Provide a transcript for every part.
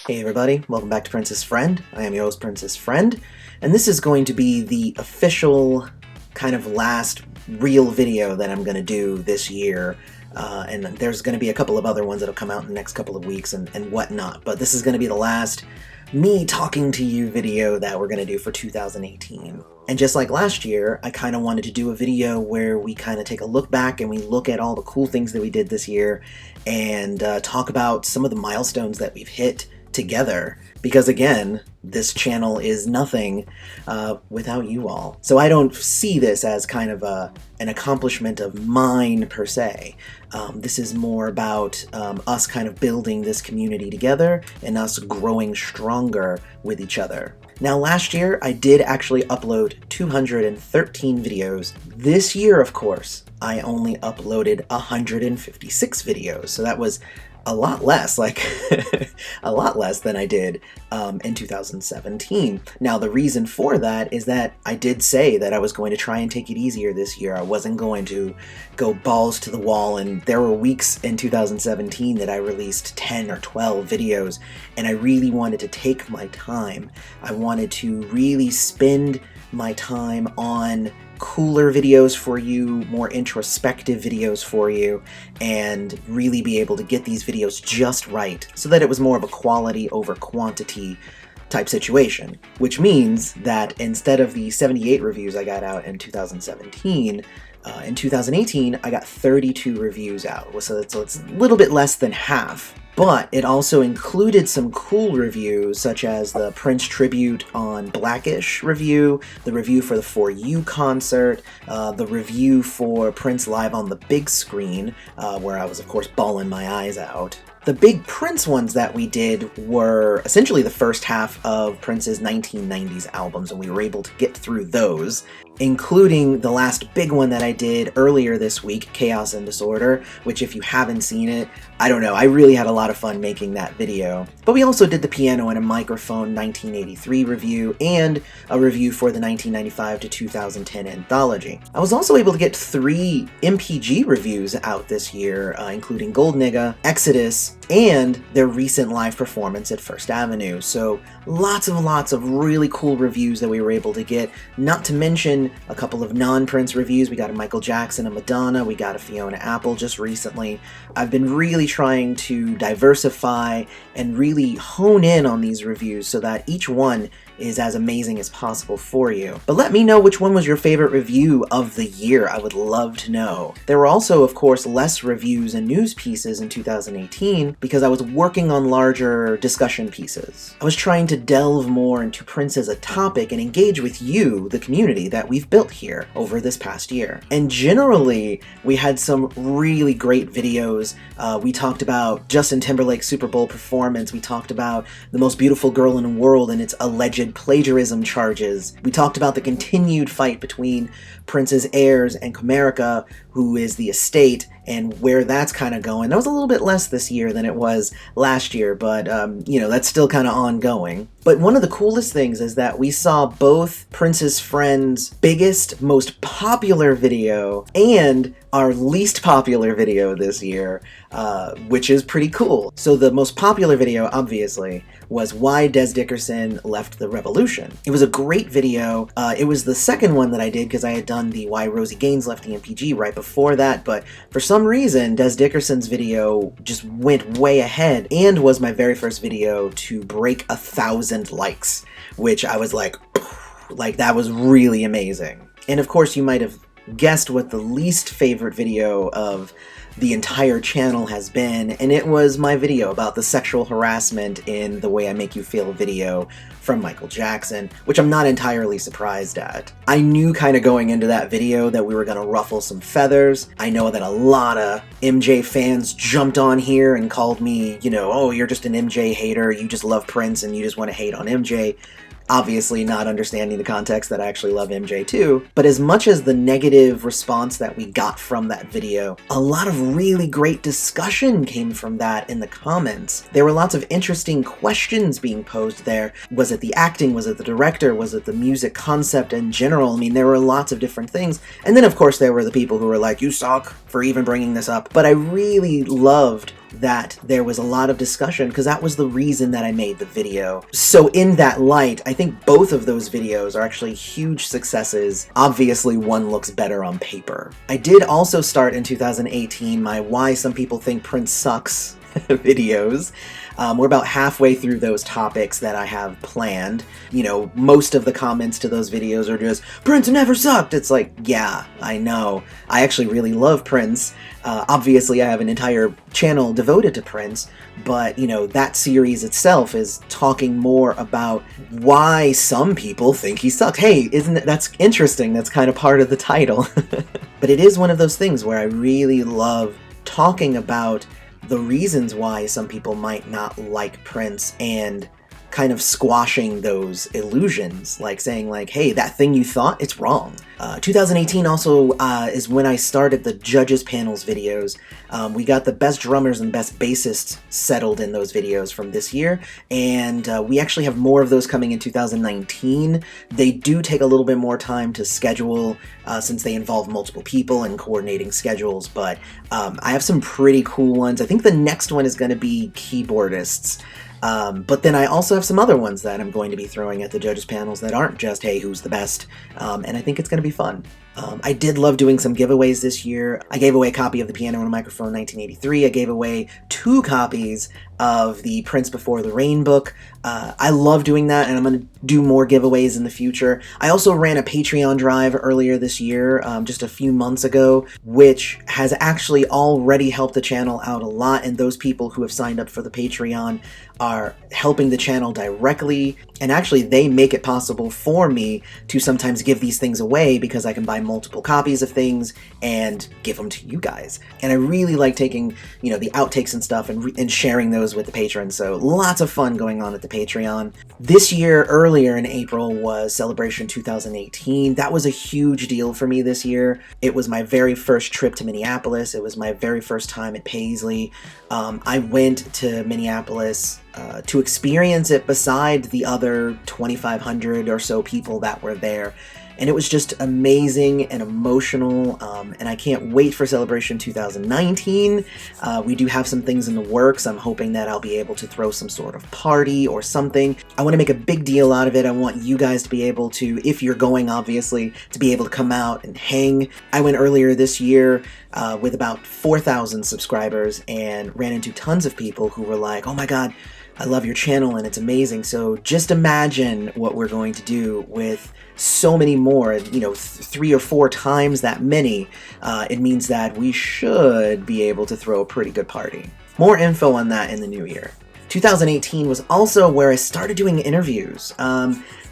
Hey everybody, welcome back to Princess Friend. I am your host, Princess Friend, and this is going to be the official kind of last real video that I'm going to do this year. And there's going to be a couple of other ones that'll come out in the next couple of weeks and whatnot, but this is going to be the last me talking to you video that we're going to do for 2018. And just like last year, I kind of wanted to do a video where we kind of take a look back and we look at all the cool things that we did this year and talk about some of the milestones that we've hit together, because again, this channel is nothing without you all. So I don't see this as kind of an accomplishment of mine per se. This is more about us kind of building this community together and us growing stronger with each other. Now last year I did actually upload 213 videos. This year, of course, I only uploaded 156 videos, so that was a lot less, like a lot less than I did in 2017. Now the reason for that is that I did say that I was going to try and take it easier this year. I wasn't going to go balls to the wall, and there were weeks in 2017 that I released 10 or 12 videos, and I really wanted to take my time. I wanted to really spend my time on cooler videos for you, more introspective videos for you, and really be able to get these videos just right so that it was more of a quality over quantity type situation, which means that instead of the 78 reviews I got out in 2017, in 2018 I got 32 reviews out, so it's a little bit less than half. But it also included some cool reviews, such as the Prince Tribute on Blackish review, the review for the For You concert, the review for Prince Live on the Big Screen, where I was, of course, bawling my eyes out. The big Prince ones that we did were essentially the first half of Prince's 1990s albums, and we were able to get through those, including the last big one that I did earlier this week, Chaos and Disorder, which if you haven't seen it, I don't know, I really had a lot of fun making that video. But we also did the Piano and a Microphone 1983 review, and a review for the 1995 to 2010 anthology. I was also able to get 3 MPG reviews out this year, including Gold Nigga, Exodus, and their recent live performance at First Avenue. So lots of really cool reviews that we were able to get, not to mention a couple of non-Prince reviews. We got a Michael Jackson, a Madonna, we got a Fiona Apple just recently. I've been really trying to diversify and really hone in on these reviews so that each one is as amazing as possible for you. But let me know which one was your favorite review of the year. I would love to know. There were also, of course, less reviews and news pieces in 2018 because I was working on larger discussion pieces. I was trying to delve more into Prince as a topic and engage with you, the community that we've built here over this past year. And generally, we had some really great videos. We talked about Justin Timberlake's Super Bowl performance. We talked about The Most Beautiful Girl in the World and its alleged plagiarism charges. We talked about the continued fight between Prince's heirs and Comerica, who is the estate, and where that's kind of going. That was a little bit less this year than it was last year, but you know, that's still kind of ongoing. But one of the coolest things is that we saw both Princess Friend's biggest, most popular video and our least popular video this year, which is pretty cool. So the most popular video, obviously, was Why Des Dickerson Left the Revolution. It was a great video. It was the second one that I did because I had done the Why Rosie Gaines Left the MPG right before that, but for some reason, Des Dickerson's video just went way ahead and was my very first video to break 1,000 likes, which I was like, that was really amazing. And of course, you might have guessed what the least favorite video of the entire channel has been, and it was my video about the sexual harassment in The Way I Make You Feel video from Michael Jackson, which I'm not entirely surprised at. I knew kind of going into that video that we were going to ruffle some feathers. I know that a lot of MJ fans jumped on here and called me, you know, oh, you're just an MJ hater, you just love Prince and you just want to hate on MJ. Obviously not understanding the context that I actually love MJ too, but as much as the negative response that we got from that video, a lot of really great discussion came from that in the comments. There were lots of interesting questions being posed there. Was it the acting? Was it the director? Was it the music concept in general? I mean, there were lots of different things. And then of course there were the people who were like, you suck for even bringing this up. But I really loved that there was a lot of discussion, because that was the reason that I made the video. So in that light, I think both of those videos are actually huge successes. Obviously, one looks better on paper. I did also start in 2018 my Why Some People Think Prince Sucks videos. We're about halfway through those topics that I have planned. You know, most of the comments to those videos are just, Prince never sucked! It's like, yeah, I know. I actually really love Prince. Obviously, I have an entire channel devoted to Prince, but, you know, that series itself is talking more about why some people think he sucks. Hey, that's interesting? That's kind of part of the title. But it is one of those things where I really love talking about the reasons why some people might not like Prince and kind of squashing those illusions, like saying like, hey, that thing you thought, it's wrong. 2018 also is when I started the Judges Panels videos. We got the best drummers and best bassists settled in those videos from this year, and we actually have more of those coming in 2019. They do take a little bit more time to schedule since they involve multiple people and coordinating schedules, but I have some pretty cool ones. I think the next one is going to be keyboardists. But then I also have some other ones that I'm going to be throwing at the Judges Panels that aren't just, hey, who's the best? And I think it's going to be fun. I did love doing some giveaways this year. I gave away a copy of the Piano and Microphone 1983. I gave away 2 copies of the Prince Before the Rain book. I love doing that, and I'm going to do more giveaways in the future. I also ran a Patreon drive earlier this year, just a few months ago, which has actually already helped the channel out a lot, and those people who have signed up for the Patreon are helping the channel directly, and actually they make it possible for me to sometimes give these things away because I can buy multiple copies of things and give them to you guys. And I really like taking, you know, the outtakes and stuff and sharing those with the patrons, so lots of fun going on at the Patreon. This year, earlier in April, was Celebration 2018. That was a huge deal for me this year. It was my very first trip to Minneapolis. It was my very first time at Paisley. I went to Minneapolis to experience it beside the other 2,500 or so people that were there. And it was just amazing and emotional, and I can't wait for Celebration 2019. We do have some things in the works. I'm hoping that I'll be able to throw some sort of party or something. I want to make a big deal out of it. I want you guys to be able to, if you're going, obviously, to be able to come out and hang. I went earlier this year with about 4,000 subscribers and ran into tons of people who were like, oh my god, I love your channel and it's amazing. So just imagine what we're going to do with so many more, you know, 3 or 4 times that many. It means that we should be able to throw a pretty good party. More info on that in the new year. 2018 was also where I started doing interviews.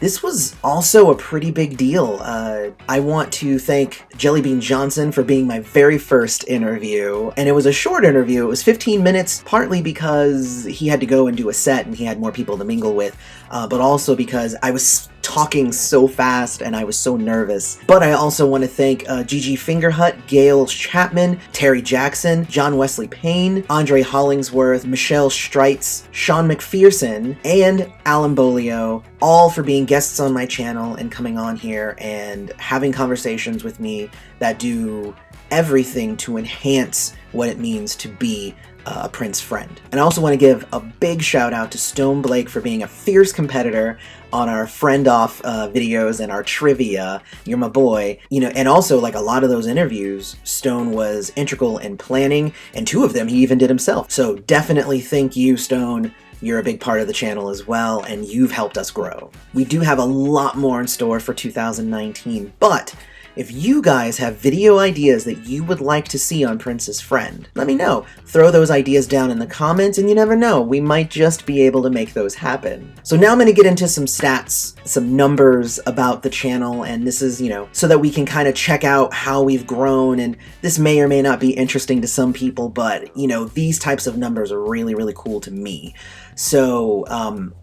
This was also a pretty big deal. I want to thank Jellybean Johnson for being my very first interview, and it was a short interview. It was 15 minutes, partly because he had to go and do a set and he had more people to mingle with, but also because I was talking so fast and I was so nervous. But I also want to thank Gigi Fingerhut, Gail Chapman, Terry Jackson, John Wesley Payne, Andre Hollingsworth, Michelle Streitz, Sean McPherson, and Alan Bolio, all for being guests on my channel and coming on here and having conversations with me that do everything to enhance what it means to be a Prince friend. And I also want to give a big shout out to Stone Blake for being a fierce competitor on our friend off videos and our trivia. You're my boy. You know, and also, like, a lot of those interviews, Stone was integral in planning, and 2 of them he even did himself. So definitely thank you, Stone. You're a big part of the channel as well, and you've helped us grow. We do have a lot more in store for 2019, but if you guys have video ideas that you would like to see on Prince's Friend, let me know. Throw those ideas down in the comments, and you never know, we might just be able to make those happen. So now I'm going to get into some stats, some numbers about the channel, and this is, you know, so that we can kind of check out how we've grown, and this may or may not be interesting to some people, but, you know, these types of numbers are really, really cool to me. So,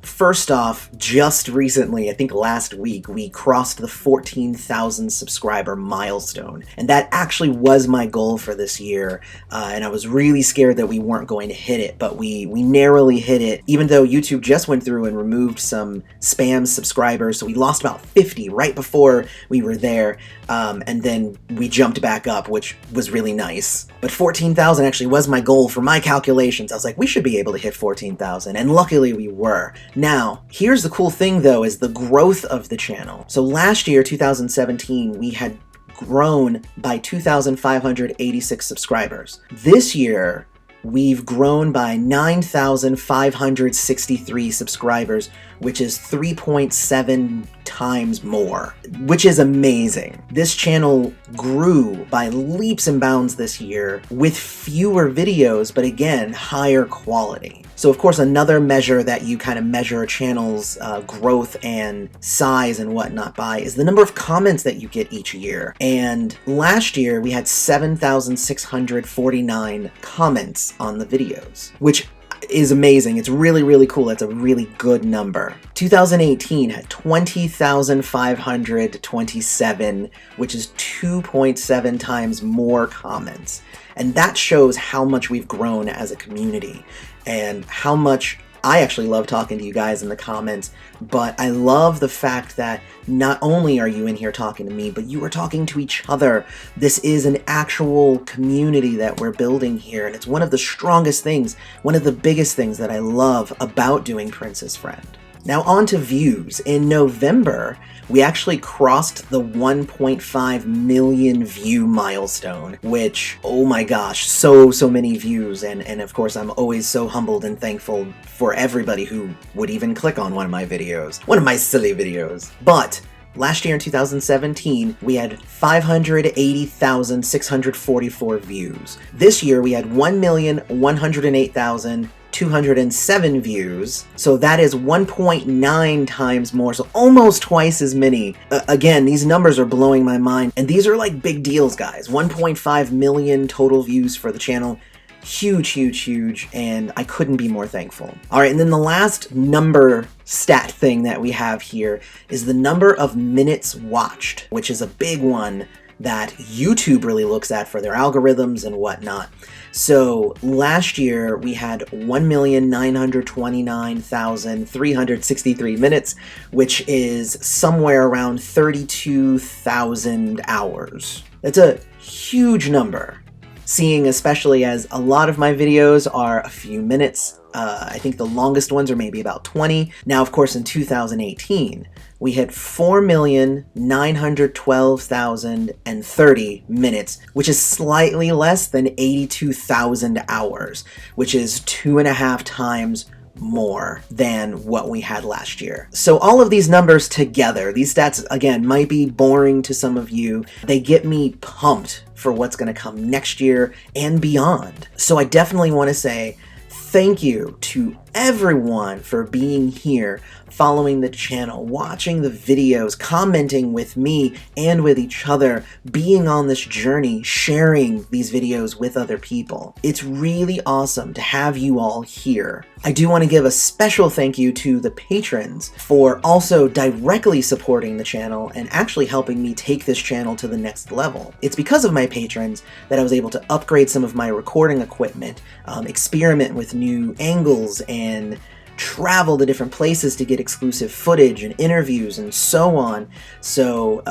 first off, just recently, I think last week, we crossed the 14,000 subscriber milestone. And that actually was my goal for this year. And I was really scared that we weren't going to hit it, but we narrowly hit it, even though YouTube just went through and removed some spam subscribers. So we lost about 50 right before we were there. And then we jumped back up, which was really nice. But 14,000 actually was my goal for my calculations. I was like, we should be able to hit 14,000, and luckily we were. Now, here's the cool thing though, is the growth of the channel. So last year, 2017, we had grown by 2,586 subscribers. This year, we've grown by 9,563 subscribers, which is 3.7 times more, which is amazing. This channel grew by leaps and bounds this year with fewer videos, but again, higher quality. So of course, another measure that you kind of measure a channel's growth and size and whatnot by is the number of comments that you get each year. And last year, we had 7,649 comments on the videos, which is amazing. It's really, really cool. That's a really good number. 2018 had 20,527, which is 2.7 times more comments. And that shows how much we've grown as a community and how much I actually love talking to you guys in the comments, but I love the fact that not only are you in here talking to me, but you are talking to each other. This is an actual community that we're building here, and it's one of the strongest things, one of the biggest things that I love about doing Prince's Friend. Now on to views. In November, we actually crossed the 1.5 million view milestone, which, oh my gosh, so many views. And of course, I'm always so humbled and thankful for everybody who would even click on one of my videos, one of my silly videos. But last year in 2017, we had 580,644 views. This year, we had 1,108,207 views, so that is 1.9 times more, so almost twice as many. Again, these numbers are blowing my mind, and these are like big deals, guys. 1.5 million total views for the channel. Huge, huge, huge, and I couldn't be more thankful. All right, and then the last number stat thing that we have here is the number of minutes watched, which is a big one that YouTube really looks at for their algorithms and whatnot. So last year we had 1,929,363 minutes, which is somewhere around 32,000 hours. That's a huge number, seeing especially as a lot of my videos are a few minutes. I think the longest ones are maybe about 20. Now, of course, in 2018, we hit 4,912,030 minutes, which is slightly less than 82,000 hours, which is 2.5 times more than what we had last year. So all of these numbers together, these stats, again, might be boring to some of you. They get me pumped for what's going to come next year and beyond. So I definitely want to say thank you to everyone for being here, following the channel, watching the videos, commenting with me and with each other, being on this journey, sharing these videos with other people. It's really awesome to have you all here. I do want to give a special thank you to the patrons for also directly supporting the channel and actually helping me take this channel to the next level. It's because of my patrons that I was able to upgrade some of my recording equipment, experiment with new angles, and travel to different places to get exclusive footage and interviews and so on. So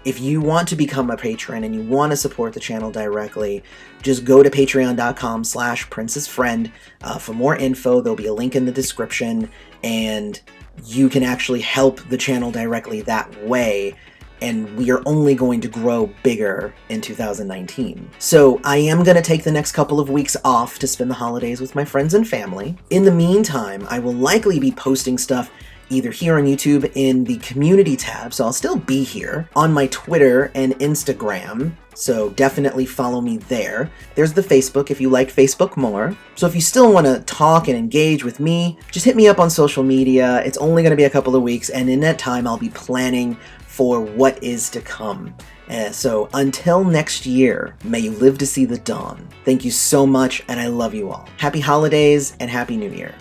if you want to become a patron and you want to support the channel directly, just go to patreon.com/princessfriend for more info. There'll be a link in the description, and you can actually help the channel directly that way. And we are only going to grow bigger in 2019. So I am going to take the next couple of weeks off to spend the holidays with my friends and family. In the meantime, I will likely be posting stuff either here on YouTube in the community tab, so I'll still be here, on my Twitter and Instagram, so definitely follow me there. There's the Facebook if you like Facebook more. So if you still want to talk and engage with me, just hit me up on social media. It's only going to be a couple of weeks, and in that time I'll be planning for what is to come. So until next year, may you live to see the dawn. Thank you so much, and I love you all. Happy holidays and Happy New Year.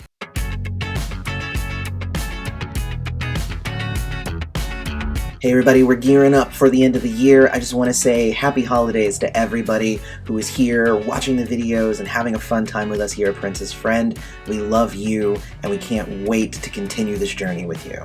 Hey everybody, we're gearing up for the end of the year. I just want to say happy holidays to everybody who is here watching the videos and having a fun time with us here at Prince's Friend. We love you and we can't wait to continue this journey with you.